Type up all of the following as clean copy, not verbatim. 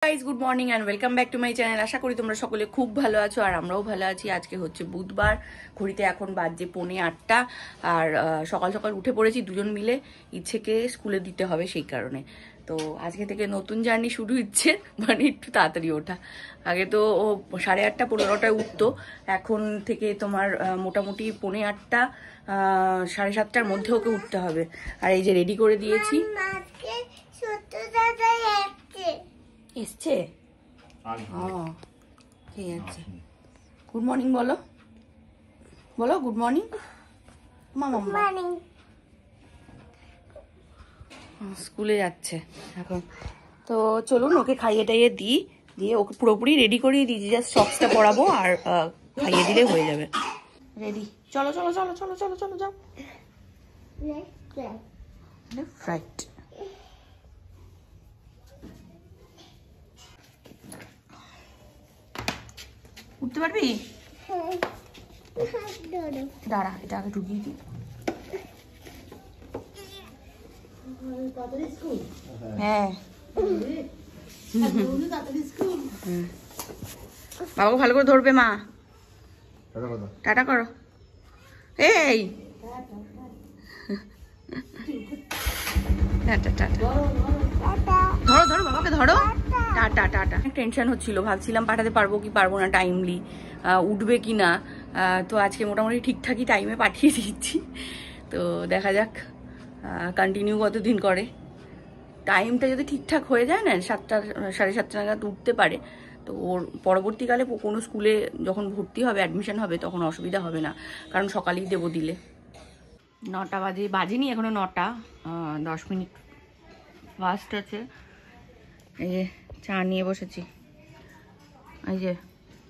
Guys good morning and welcome back to my channel. আশা করি তোমরা সকলে খুব ভালো আছো আর আমরাও ভালো আছি। আজকে হচ্ছে বুধবার, ঘড়িতে এখন বাজে 7:45 আর সকাল সকাল উঠে পড়েছি দুজন মিলে। ইচ্ছেকে স্কুলে দিতে হবে সেই কারণে। তো আজকে থেকে নতুন জার্নি শুরু হচ্ছে, মানে একটু তাড়াতাড়ি ওঠা। আগে তো ও 8:30 15টায় উঠতো, এখন থেকে তোমার মোটামুটি 8:45 7:30টার মধ্যে ওকে উঠতে হবে। আর এই যে রেডি করে দিয়েছি। এসছে? ঠিক আছে, গুড মর্নিং বলো, বলো গুড মর্নিং মামা। স্কুলে যাচ্ছে এখন, তো চলুন ওকে খাইয়ে টাইয়ে দিই, দিয়ে ওকে পুরোপুরি রেডি করিয়ে দিয়েছি, জাস্ট সক্সটা পরাবো আর খাইয়ে দিলে হয়ে যাবে। রেডি, চলো চলো চলো চলো চলো চলো যাও। রাইট, উঠতে পারবি? দাঁড়া, এটা আগে ঢুকিয়ে দিই। হ্যাঁ, বাবাকে ভালো করে ধরবে মা। টাটা করো। এই টাটা টাটা, ধরো ধরো বাবাকে ধরো। Tata tata. টেনশন হচ্ছিল, ভাবছিলাম পাঠাতে পারবো কি পারবো না, টাইমলি উঠবে কি না। তো আজকে মোটামুটি ঠিকঠাকই টাইমে পাঠিয়ে দিচ্ছি। তো দেখা যাক কন্টিনিউ কতদিন করে। টাইমটা যদি ঠিকঠাক হয়ে যায় না, 7টা 7:30 নাগাদ উঠতে পারে, তো ওর পরবর্তীকালে কোনো স্কুলে যখন ভর্তি হবে, অ্যাডমিশন হবে, তখন অসুবিধা হবে না, কারণ সকালেই দেবো দিলে। 9টা বাজেনি এখনো, 9টা 10 মিনিট ফাস্ট আছে। এই যে চা নিয়ে বসেছি, এই যে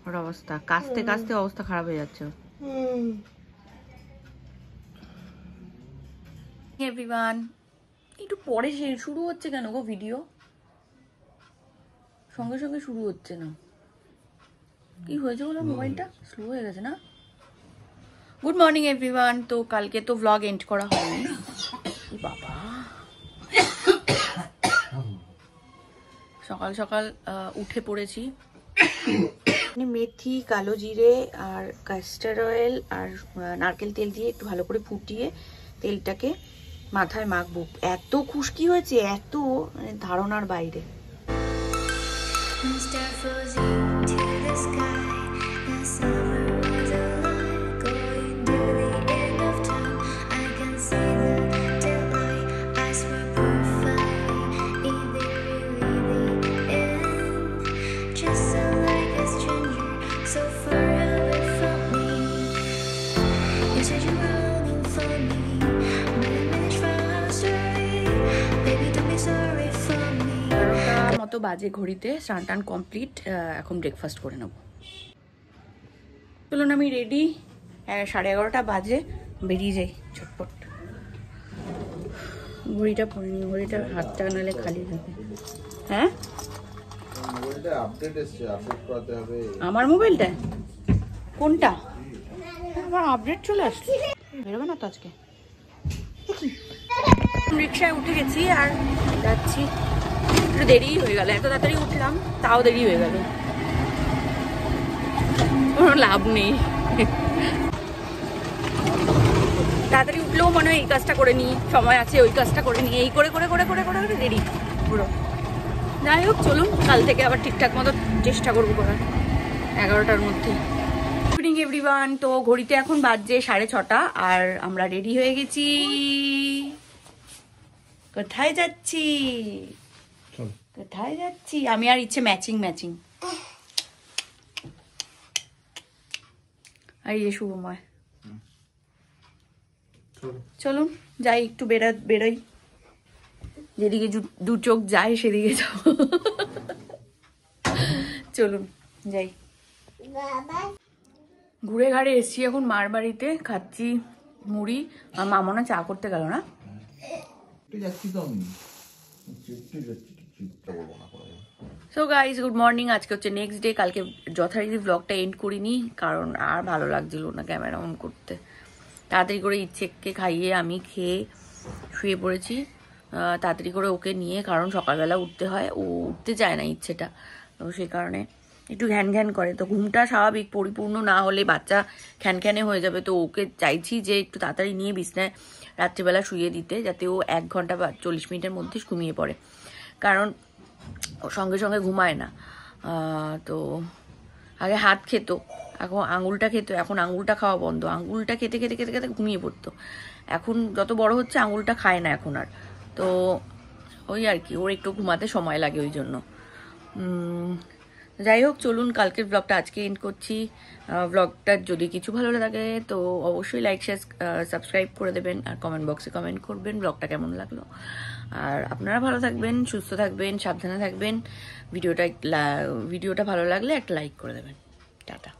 ওর অবস্থা, কাস্তে কাস্তে অবস্থা খারাপ হয়ে যাচ্ছে। এভরিওয়ান, একটু পরে শুরু হচ্ছে কেন গো ভিডিও? সঙ্গে সঙ্গে শুরু হচ্ছে না, কি হয়েছে বলো? মোবাইলটা স্লো হয়ে গেছে না? Good morning everyone. তো কালকে তো ভ্লগ এন্ড করা হয়নি। বাবা, সকাল সকাল উঠে পড়েছি। মেথি, কালো জিরে আর ক্যাস্টার অয়েল আর নারকেল তেল দিয়ে একটু ভালো করে ফুটিয়ে তেলটাকে মাথায় মাখবো। এত খুশকি হয়েছে, এত মানে ধারণার বাইরে। মতো বাজে ঘড়িতে, স্নান টান কমপ্লিট, এখন ব্রেকফাস্ট করে নেব। চলুন আমি রেডি, 11:30 বাজে, বেরিয়ে যাই ঝটপট। ঘড়িটা পরে নি, ঘড়িটা হাতটা নালে খালি থাকে। হ্যাঁ, আমার মোবাইলটা কোনটা? আমার আপডেট চলে আসছে, বেরোবে না তো আজকে। রিক্সায় উঠে গেছি আর যাচ্ছি। একটু দেরি হয়ে গেল, এত তাড়াতাড়ি উঠলাম তাও দেরি হয়ে গেল, কোনো লাভ নেই। তাড়াতাড়ি উঠলেও মনে হয় এই কাজটা করে নিই, সময় আছে ওই কাজটা করে নিই, এই করে করে করে করে করে করে দেরি পুরো। যাই হোক, চলুন কাল থেকে আবার ঠিকঠাক মতো চেষ্টা করবো করার, 11টার মধ্যে। Good evening everyone. তো ঘড়িতে এখন বাজছে 6:30 আর আমরা রেডি হয়ে গেছি। কোথায় যাচ্ছি? কোথায় যাচ্ছি? আমি আর ইচ্ছে ম্যাচিং ম্যাচিং। আর এই যে শুভময়। চলুন যাই, একটু বেরোই, যেদিকে দু চোখ যায় সেদিকে যাও। চলুন যাই। ঘুরে ঘাড়ে এসছি এখন মার বাড়িতে, খাচ্ছি মুড়ি। আর মা মনে চা করতে গেল না। So guys good morning. আজকে হচ্ছে নেক্সট ডে। কালকে যথারীতি ব্লগটা এন্ড করিনি, কারণ আর ভালো লাগছিল না ক্যামেরা অন করতে। তাড়াতাড়ি করে ইচ্ছেকে খাইয়ে আমি খেয়ে শুয়ে পড়েছি। তাড়াতাড়ি করে ওকে নিয়ে, কারণ সকালবেলা উঠতে হয়, ও উঠতে চায় না ইচ্ছেটা, তো সেই কারণে একটু ঘ্যান ঘ্যান করে। তো ঘুমটা স্বাভাবিক পরিপূর্ণ না হলে বাচ্চা খ্যানখ্যানে হয়ে যাবে। তো ওকে চাইছি যে একটু তাড়াতাড়ি নিয়ে বিছনায় রাত্রিবেলা শুয়ে দিতে, যাতে ও 1 ঘন্টা বা 40 মিনিটের মধ্যে ঘুমিয়ে পড়ে, কারণ ও সঙ্গে সঙ্গে ঘুমায় না। তো আগে হাত খেত, এখন আঙুলটা খেত, এখন আঙুলটা খাওয়া বন্ধ। আঙুলটা খেতে খেতে খেতে খেতে ঘুমিয়ে পড়তো। এখন যত বড় হচ্ছে আঙুলটা খায় না এখন আর। তো ওই আর কি, ওর একটু ঘুমাতে সময় লাগে ওই জন্য। যাই হোক, চলুন কালকের ব্লগটা আজকে এন্ড করছি। ব্লগটা যদি কিছু ভালো লাগে তো অবশ্যই লাইক শেয়ার সাবস্ক্রাইব করে দেবেন, আর কমেন্ট বক্সে কমেন্ট করবেন ব্লগটা কেমন লাগলো। আর আপনারা ভালো থাকবেন, সুস্থ থাকবেন, সাবধানে থাকবেন। ভিডিওটা ভালো লাগলে একটা লাইক করে দেবেন। টাটা।